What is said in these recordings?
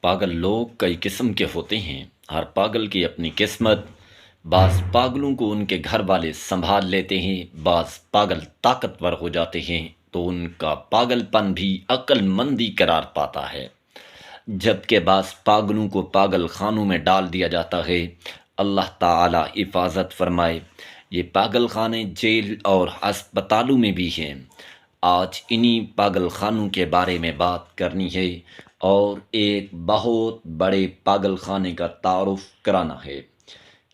پاگل لوگ کئی قسم کے ہوتے ہیں، ہر پاگل کی اپنی قسمت۔ بعض پاگلوں کو ان کے گھر والے سنبھال لیتے ہیں، بعض پاگل طاقتور ہو جاتے ہیں تو ان کا پاگل پن بھی عقل مندی قرار پاتا ہے، جبکہ بعض پاگلوں کو پاگل خانوں میں ڈال دیا جاتا ہے۔ اللہ تعالی حفاظت فرمائے۔ یہ پاگل خانے جیل اور ہسپتالوں میں بھی ہیں۔ آج انہی پاگل خانوں کے بارے میں بات کرنی ہے اور ایک بہت بڑے پاگل خانے کا تعارف کرانا ہے۔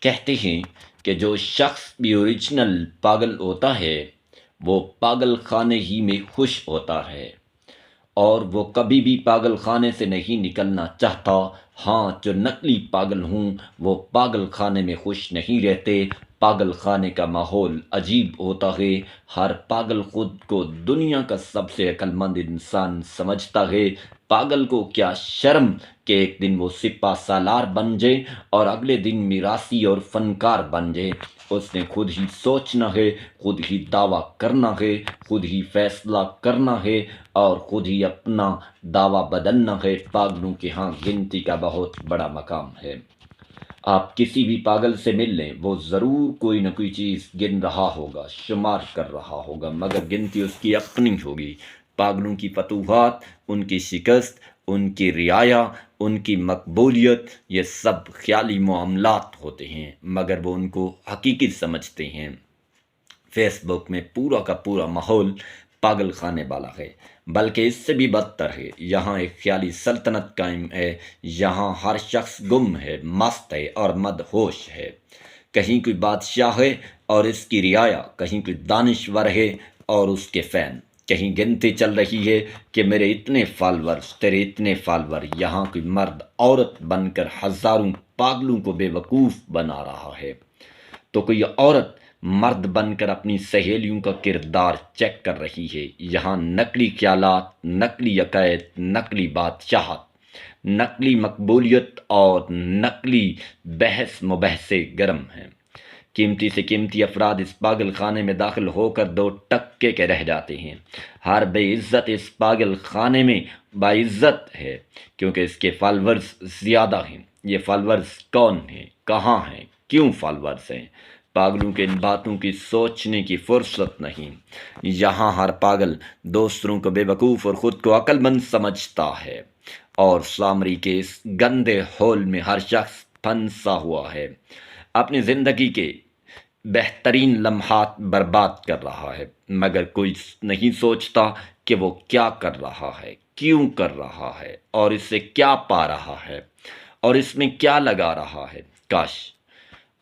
کہتے ہیں کہ جو شخص بھی اوریجنل پاگل ہوتا ہے وہ پاگل خانے ہی میں خوش ہوتا ہے، اور وہ کبھی بھی پاگل خانے سے نہیں نکلنا چاہتا۔ ہاں، جو نقلی پاگل ہوں وہ پاگل خانے میں خوش نہیں رہتے۔ پاگل خانے کا ماحول عجیب ہوتا ہے۔ ہر پاگل خود کو دنیا کا سب سے عقل مند انسان سمجھتا ہے۔ پاگل کو کیا شرم کہ ایک دن وہ سپہ سالار بن جائے اور اگلے دن میراثی اور فنکار بن جائے۔ اس نے خود ہی سوچنا ہے، خود ہی دعویٰ کرنا ہے، خود ہی فیصلہ کرنا ہے اور خود ہی اپنا دعویٰ بدلنا ہے۔ پاگلوں کے ہاں گنتی کا بہت بڑا مقام ہے۔ آپ کسی بھی پاگل سے مل لیں، وہ ضرور کوئی نہ کوئی چیز گن رہا ہوگا، شمار کر رہا ہوگا، مگر گنتی اس کی اپنی ہوگی۔ پاگلوں کی فتوحات، ان کی شکست، ان کی رعایا، ان کی مقبولیت، یہ سب خیالی معاملات ہوتے ہیں، مگر وہ ان کو حقیقی سمجھتے ہیں۔ فیس بک میں پورا کا پورا ماحول پاگل خانے والا ہے، بلکہ اس سے بھی بدتر ہے۔ یہاں ایک خیالی سلطنت قائم ہے، یہاں ہر شخص گم ہے، مست ہے اور مدہوش ہے۔ کہیں کوئی بادشاہ ہے اور اس کی رعایا، کہیں کوئی دانشور ہے اور اس کے فین، کہیں گنتی چل رہی ہے کہ میرے اتنے فالورز، تیرے اتنے فالور۔ یہاں کوئی مرد عورت بن کر ہزاروں پاگلوں کو بے وقوف بنا رہا ہے، تو کوئی عورت مرد بن کر اپنی سہیلیوں کا کردار چیک کر رہی ہے۔ یہاں نقلی خیالات، نقلی عقائد، نقلی بادشاہت، نقلی مقبولیت اور نقلی بحث مبحثے گرم ہیں۔ قیمتی سے قیمتی افراد اس پاگل خانے میں داخل ہو کر دو ٹکے کے رہ جاتے ہیں۔ ہر بے عزت اس پاگل خانے میں باعزت ہے، کیونکہ اس کے فالورز زیادہ ہیں۔ یہ فالورز کون ہیں، کہاں ہیں، کیوں فالورز ہیں؟ پاگلوں کے ان باتوں کی سوچنے کی فرصت نہیں۔ یہاں ہر پاگل دوسروں کو بے وقوف اور خود کو عقل مند سمجھتا ہے، اور سامری کے اس گندے ہول میں ہر شخص پھنسا ہوا ہے، اپنی زندگی کے بہترین لمحات برباد کر رہا ہے، مگر کوئی نہیں سوچتا کہ وہ کیا کر رہا ہے، کیوں کر رہا ہے، اور اس سے کیا پا رہا ہے، اور اس میں کیا لگا رہا ہے۔ کاش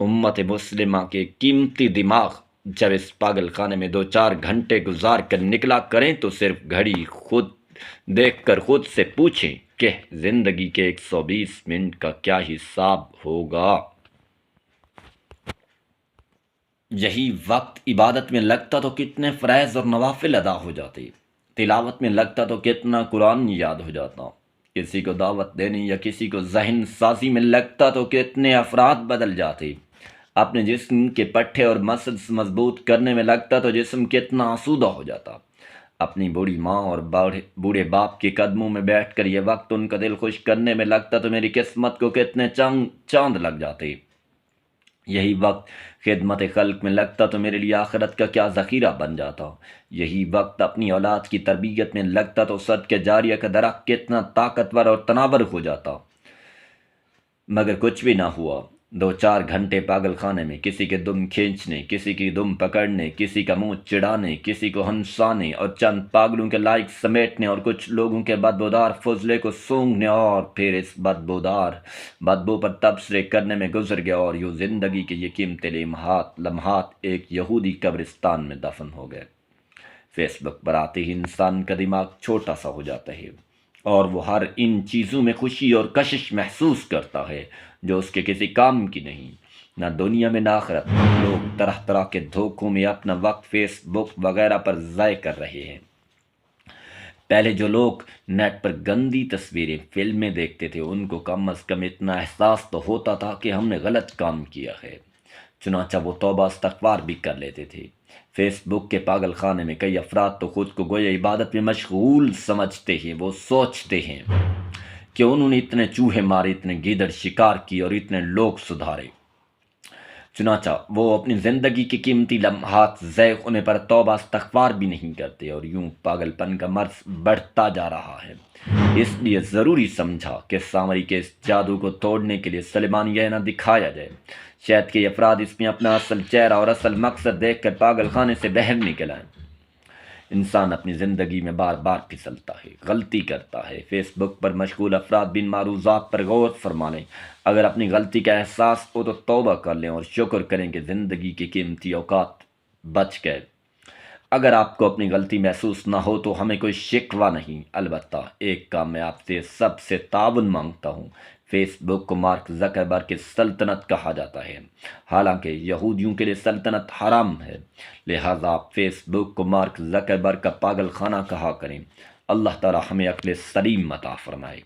امت مسلمہ کے قیمتی دماغ جب اس پاگل خانے میں 2-4 گھنٹے گزار کر نکلا کریں تو صرف گھڑی خود دیکھ کر خود سے پوچھیں کہ زندگی کے 120 منٹ کا کیا حساب ہوگا۔ یہی وقت عبادت میں لگتا تو کتنے فرائض اور نوافل ادا ہو جاتے، تلاوت میں لگتا تو کتنا قرآن یاد ہو جاتا، کسی کو دعوت دینے یا کسی کو ذہن سازی میں لگتا تو کتنے افراد بدل جاتے، اپنے جسم کے پٹھے اور مسلز مضبوط کرنے میں لگتا تو جسم کتنا آسودہ ہو جاتا، اپنی بوڑھی ماں اور بوڑھے باپ کے قدموں میں بیٹھ کر یہ وقت ان کا دل خوش کرنے میں لگتا تو میری قسمت کو کتنے چاند لگ جاتے، یہی وقت خدمت خلق میں لگتا تو میرے لیے آخرت کا کیا ذخیرہ بن جاتا، یہی وقت اپنی اولاد کی تربیت میں لگتا تو صدقہ جاریہ کا درخت کتنا طاقتور اور تناور ہو جاتا، مگر کچھ بھی نہ ہوا۔ 2-4 گھنٹے پاگل خانے میں کسی کے دم کھینچنے، کسی کی دم پکڑنے، کسی کا منہ چڑھانے، کسی کو ہنسانے اور چند پاگلوں کے لائک سمیٹنے اور کچھ لوگوں کے بدبودار فضلے کو سونگھنے اور پھر اس بدبو پر تبصرے کرنے میں گزر گیا، اور یوں زندگی کے یہ قیمتی لمحات ایک یہودی قبرستان میں دفن ہو گئے۔ فیس بک پر آتے ہی انسان کا دماغ چھوٹا سا ہو جاتا ہے، اور وہ ہر ان چیزوں میں خوشی اور کشش محسوس کرتا ہے جو اس کے کسی کام کی نہیں، نہ دنیا میں نہ آخرت۔ لوگ طرح طرح کے دھوکوں میں اپنا وقت فیس بک وغیرہ پر ضائع کر رہے ہیں۔ پہلے جو لوگ نیٹ پر گندی تصویریں، فلمیں دیکھتے تھے، ان کو کم از کم اتنا احساس تو ہوتا تھا کہ ہم نے غلط کام کیا ہے، چنانچہ وہ توبہ استغفار بھی کر لیتے تھے۔ فیس بک کے پاگل خانے میں کئی افراد تو خود کو گویا عبادت میں مشغول سمجھتے ہیں۔ وہ سوچتے ہیں کہ انہوں نے اتنے چوہے مارے، اتنے گیدڑ شکار کی اور اتنے لوگ سدھارے۔ چنانچہ وہ اپنی زندگی کی قیمتی لمحات ضائع ہونے پر توبہ استغفار بھی نہیں کرتے، اور یوں پاگل پن کا مرض بڑھتا جا رہا ہے۔ اس لیے ضروری سمجھا کہ سامری کے اس جادو کو توڑنے کے لیے سلیمان یہ نہ دکھایا جائے۔ شاید کہ یہ افراد اس میں اپنا اصل چہرہ اور اصل مقصد دیکھ کر پاگل خانے سے باہر نکل آئیں۔ انسان اپنی زندگی میں بار بار پھسلتا ہے، غلطی کرتا ہے۔ فیس بک پر مشغول افراد بن معروضات پر غور فرما لیں۔ اگر اپنی غلطی کا احساس ہو تو توبہ کر لیں اور شکر کریں کہ زندگی کے قیمتی اوقات بچ گئے۔ اگر آپ کو اپنی غلطی محسوس نہ ہو تو ہمیں کوئی شکوہ نہیں، البتہ ایک کام میں آپ سے سب سے تعاون مانگتا ہوں۔ فیس بک کو مارک زکربرگ کی سلطنت کہا جاتا ہے، حالانکہ یہودیوں کے لیے سلطنت حرام ہے، لہٰذا آپ فیس بک کو مارک زکربرگ کا پاگل خانہ کہا کریں۔ اللہ تعالی ہمیں عقل سلیم عطا فرمائے۔